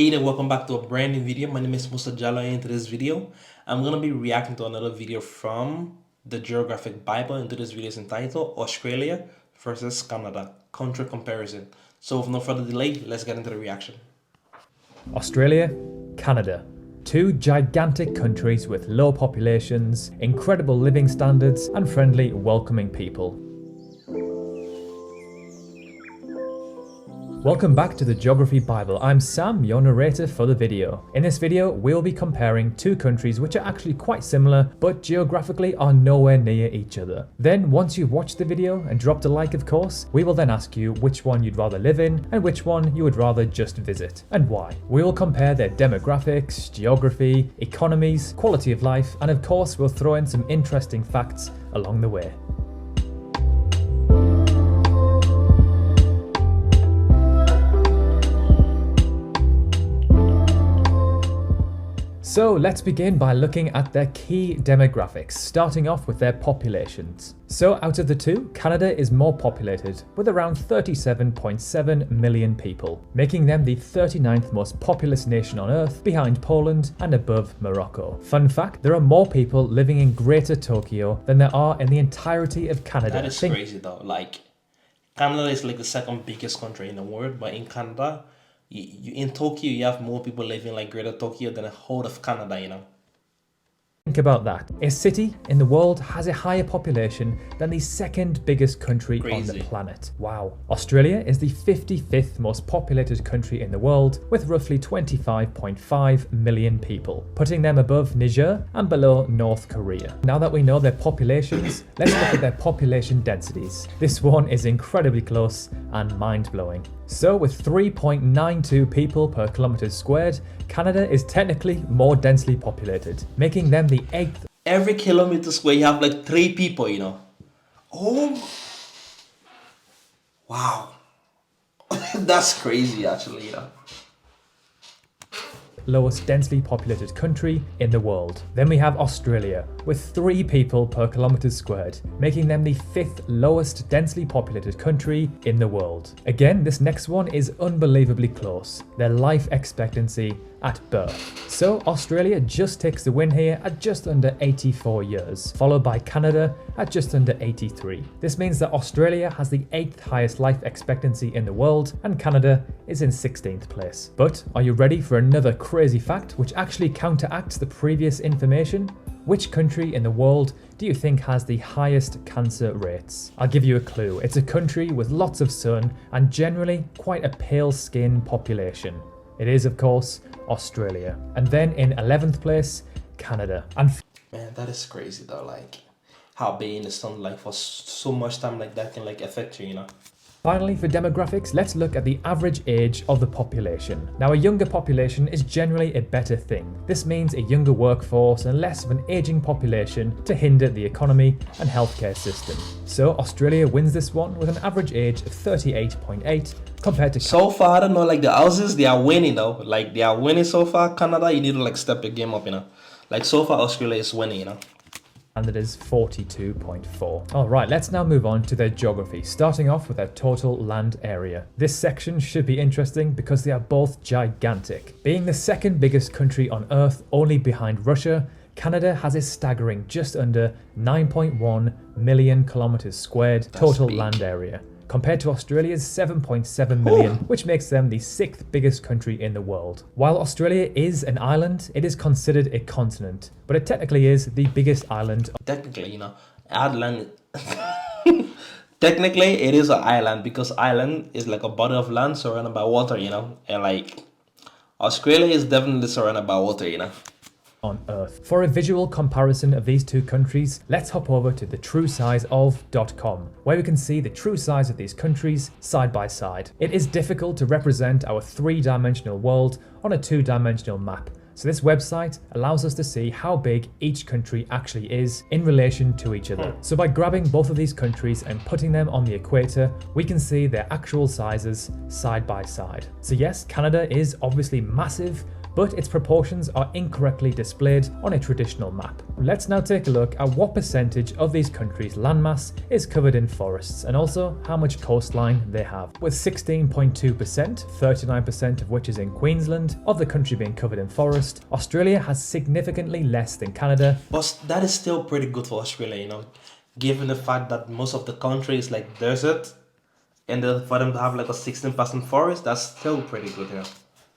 Hey there, welcome back to a brand new video. My name is Musa Jallo. In today's video, I'm going to be reacting to another video from the Geographic Bible. And today's video is entitled Australia versus Canada, Country Comparison. So with no further delay, let's get into the reaction. Australia, Canada. Two gigantic countries with low populations, incredible living standards, and friendly, welcoming people. Welcome back to the Geography Bible. I'm Sam, your narrator for the video. In this video, we'll be comparing two countries which are actually quite similar, but geographically are nowhere near each other. Then, once you've watched the video and dropped a like of course, we will then ask you which one you'd rather live in and which one you would rather just visit, and why. We will compare their demographics, geography, economies, quality of life, and of course we'll throw in some interesting facts along the way. So let's begin by looking at their key demographics, starting off with their populations. So out of the two, Canada is more populated, with around 37.7 million people, making them the 39th most populous nation on Earth, behind Poland and above Morocco. Fun fact, there are more people living in Greater Tokyo than there are in the entirety of Canada. That is crazy though. Canada is like the second biggest country in the world, but in Canada, in Tokyo, you have more people living like Greater Tokyo than the whole of Canada. Think about that. A city in the world has a higher population than the second biggest country on the planet. Wow. Australia is the 55th most populated country in the world, with roughly 25.5 million people, putting them above Niger and below North Korea. Now that we know their populations, let's look at their population densities. This one is incredibly close and mind-blowing. So with 3.92 people per kilometre squared, Canada is technically more densely populated, making them the 8th. Every kilometer square you have like 3 people. Oh, wow. That's crazy actually. Lowest densely populated country in the world. Then we have Australia, with 3 people per kilometre squared, making them the 5th lowest densely populated country in the world. Again, this next one is unbelievably close, their life expectancy at birth. So Australia just takes the win here at just under 84 years, followed by Canada at just under 83. This means that Australia has the 8th highest life expectancy in the world, and Canada is in 16th place. But are you ready for another crazy fact which actually counteracts the previous information? Which country in the world do you think has the highest cancer rates? I'll give you a clue. It's a country with lots of sun and generally quite a pale skin population. It is, of course, Australia. And then in 11th place, Canada. And man, that is crazy though, how being in the sun for so much time like that can affect you. Finally, for demographics, let's look at the average age of the population. Now, a younger population is generally a better thing. This means a younger workforce and less of an aging population to hinder the economy and healthcare system. So Australia wins this one with an average age of 38.8 compared to... So far, I don't know, the Aussies, they are winning though. They are winning so far. Canada, you need to step your game up, so far, Australia is winning, And it is 42.4. Alright, let's now move on to their geography, starting off with their total land area. This section should be interesting because they are both gigantic. Being the second biggest country on Earth, only behind Russia, Canada has a staggering just under 9.1 million kilometers squared total land area, compared to Australia's 7.7 million, which makes them the 6th biggest country in the world. While Australia is an island, it is considered a continent, but it technically is the biggest island. Technically, island. Technically, it is an island because island is like a body of land surrounded by water, and Australia is definitely surrounded by water, on Earth. For a visual comparison of these two countries, let's hop over to the truesizeof.com, where we can see the true size of these countries side by side. It is difficult to represent our 3-dimensional world on a 2-dimensional map, so this website allows us to see how big each country actually is in relation to each other. So by grabbing both of these countries and putting them on the equator, we can see their actual sizes side by side. So yes, Canada is obviously massive, but its proportions are incorrectly displayed on a traditional map. Let's now take a look at what percentage of these countries' landmass is covered in forests, and also how much coastline they have. With 16.2%, 39% of which is in Queensland, of the country being covered in forest, Australia has significantly less than Canada. But that is still pretty good for Australia, given the fact that most of the country is like desert, and for them to have like a 16% forest, that's still pretty good,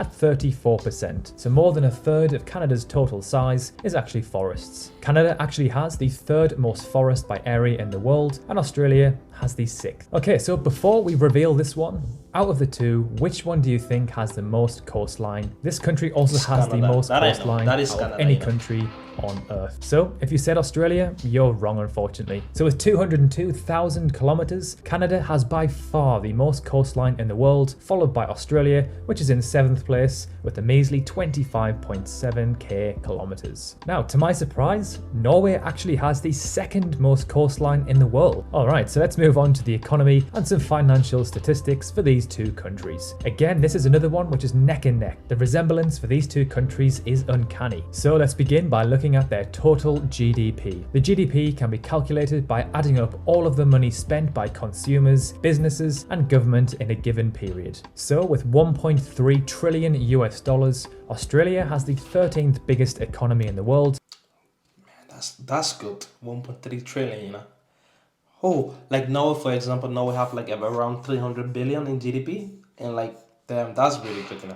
At 34%, so more than a third of Canada's total size is actually forests. Canada actually has the third most forest by area in the world, and Australia has the sixth. Okay, so before we reveal this one, out of the two, which one do you think has the most coastline? This country also has Canada. the most That I know. coastline That is out of Canada, any country on Earth. So if you said Australia, you're wrong, unfortunately. So with 202,000 kilometers, Canada has by far the most coastline in the world, followed by Australia, which is in 7th place with a measly 25.7k kilometers. Now, to my surprise, Norway actually has the second most coastline in the world. Alright, so let's move on to the economy and some financial statistics for these two countries. Again, this is another one which is neck and neck. The resemblance for these two countries is uncanny. So let's begin by looking at their total GDP. The GDP can be calculated by adding up all of the money spent by consumers, businesses, and government in a given period. So with 1.3 trillion US dollars, Australia has the 13th biggest economy in the world. Man, that's good. 1.3 trillion, Oh, like now, for example, now we have like around 300 billion in GDP, and like, damn, that's really good,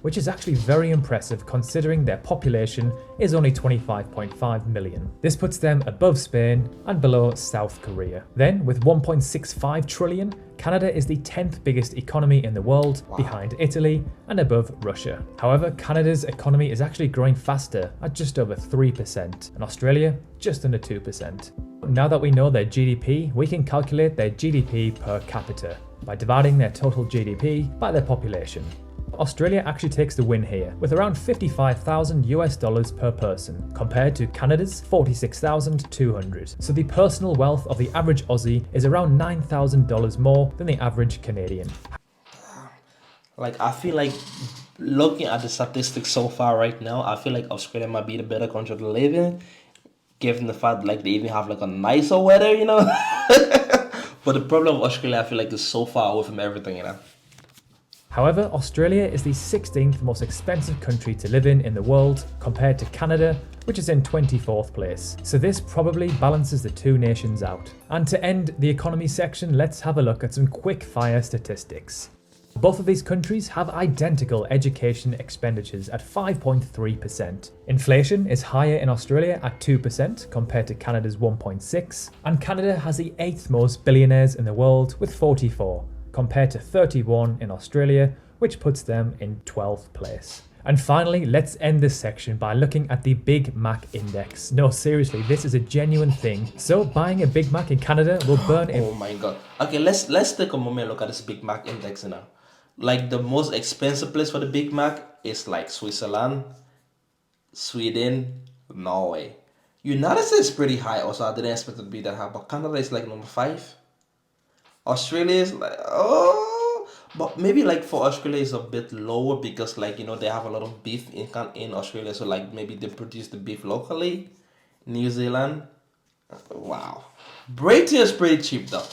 Which is actually very impressive considering their population is only 25.5 million. This puts them above Spain and below South Korea. Then, with 1.65 trillion, Canada is the 10th biggest economy in the world, behind Italy and above Russia. However, Canada's economy is actually growing faster at just over 3%, and Australia just under 2%. Now that we know their GDP, we can calculate their GDP per capita by dividing their total GDP by their population. Australia actually takes the win here, with around 55,000 US dollars per person, compared to Canada's 46,200. So the personal wealth of the average Aussie is around $9,000 more than the average Canadian. Like, I feel like looking at the statistics so far right now, I feel like Australia might be the better country to live in, given the fact like they even have like a nicer weather, But the problem with Australia, I feel like, is so far away from everything, However, Australia is the 16th most expensive country to live in the world, compared to Canada, which is in 24th place. So this probably balances the two nations out. And to end the economy section, let's have a look at some quick fire statistics. Both of these countries have identical education expenditures at 5.3%. Inflation is higher in Australia at 2% compared to Canada's 1.6%, and Canada has the 8th most billionaires in the world with 44, compared to 31 in Australia, which puts them in 12th place. And finally, let's end this section by looking at the Big Mac Index. No, seriously, this is a genuine thing. So buying a Big Mac in Canada will burn Oh my god. Okay, let's take a moment and look at this Big Mac Index now. Like, the most expensive place for the Big Mac is like Switzerland, Sweden, Norway. United States is pretty high also. I didn't expect it to be that high, but Canada is like number 5. Australia is like, but maybe like for Australia it's a bit lower because like, they have a lot of beef in Australia, so like maybe they produce the beef locally. New Zealand, wow. Britain is pretty cheap though.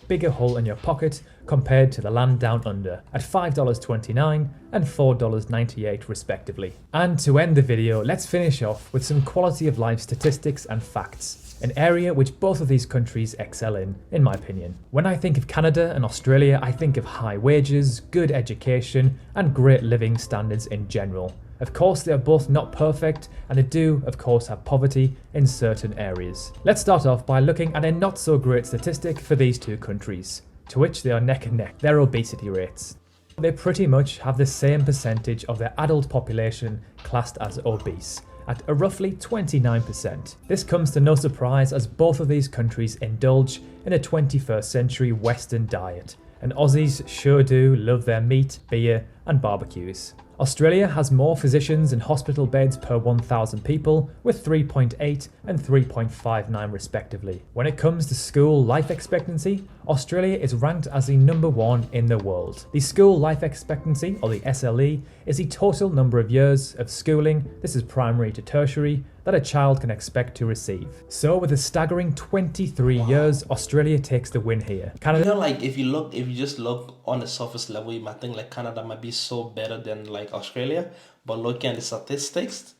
Bigger hole in your pocket compared to the land down under at $5.29 and $4.98 respectively. And to end the video, let's finish off with some quality of life statistics and facts, an area which both of these countries excel in my opinion. When I think of Canada and Australia, I think of high wages, good education, and great living standards in general. Of course, they are both not perfect, and they do, of course, have poverty in certain areas. Let's start off by looking at a not so great statistic for these two countries, to which they are neck and neck, their obesity rates. They pretty much have the same percentage of their adult population classed as obese, at a roughly 29%. This comes to no surprise as both of these countries indulge in a 21st century Western diet, and Aussies sure do love their meat, beer, and barbecues. Australia has more physicians and hospital beds per 1,000 people, with 3.8 and 3.59 respectively. When it comes to school life expectancy, Australia is ranked as the number 1 in the world. The school life expectancy, or the SLE, is the total number of years of schooling, this is primary to tertiary, that a child can expect to receive. So with a staggering 23 years, Australia takes the win here. Canada, You know, like if you just look on the surface level, you might think like Canada might be so better than like Australia, but looking at the statistics,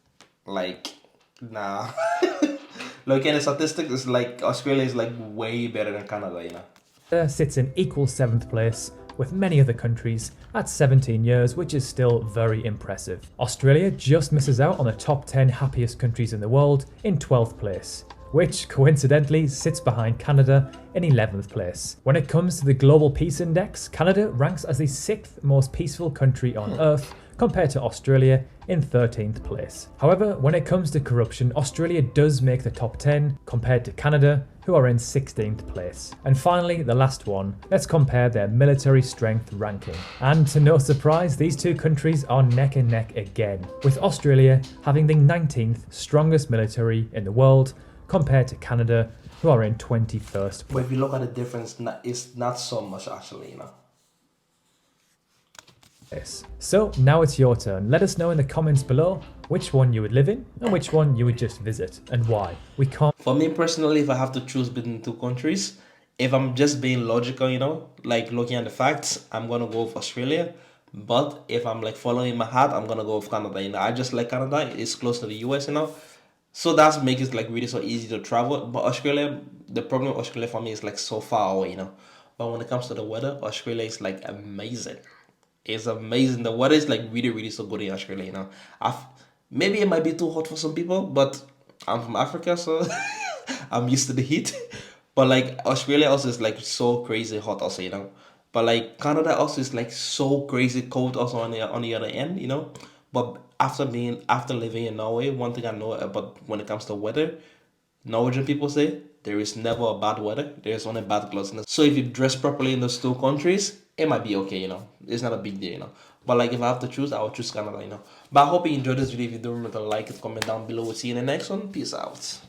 like nah. Looking at the statistics, it's like Australia is like way better than Canada, you know. sits in equal 7th place with many other countries at 17 years, which is still very impressive. Australia just misses out on the top 10 happiest countries in the world in 12th place, which coincidentally sits behind Canada in 11th place. When it comes to the Global Peace Index, Canada ranks as the 6th most peaceful country on Earth compared to Australia in 13th place. However, when it comes to corruption, Australia does make the top 10 compared to Canada, who are in 16th place. And finally, the last one, let's compare their military strength ranking. And to no surprise, these two countries are neck and neck again, with Australia having the 19th strongest military in the world compared to Canada, who are in 21st. But if you look at the difference, it's not so much actually, you know. So now it's your turn. Let us know in the comments below which one you would live in and which one you would just visit and why. We can't. For me personally, if I have to choose between two countries, if I'm just being logical, you know, like looking at the facts, I'm gonna go with Australia. But if I'm like following my heart, I'm gonna go with Canada. You know, I just like Canada. It's close to the US, you know. So that's makes it like really so easy to travel. But Australia, the problem with Australia for me is like so far away, you know. But when it comes to the weather, Australia is like amazing. It's amazing. The weather is like really, really so good in Australia, you know. Maybe it might be too hot for some people, but I'm from Africa, so I'm used to the heat. But like Australia also is like so crazy hot also, you know. But like Canada also is like so crazy cold also on the other end, you know. But after living in Norway, one thing I know about when it comes to weather, Norwegian people say there is never a bad weather. There is only bad clothes. So if you dress properly in those two countries, it might be okay, you know. It's not a big deal, you know. But like if I have to choose, I would choose Canada, you know. But I hope you enjoyed this video. If you do, remember to like it, comment down below. We'll see you in the next one. Peace out.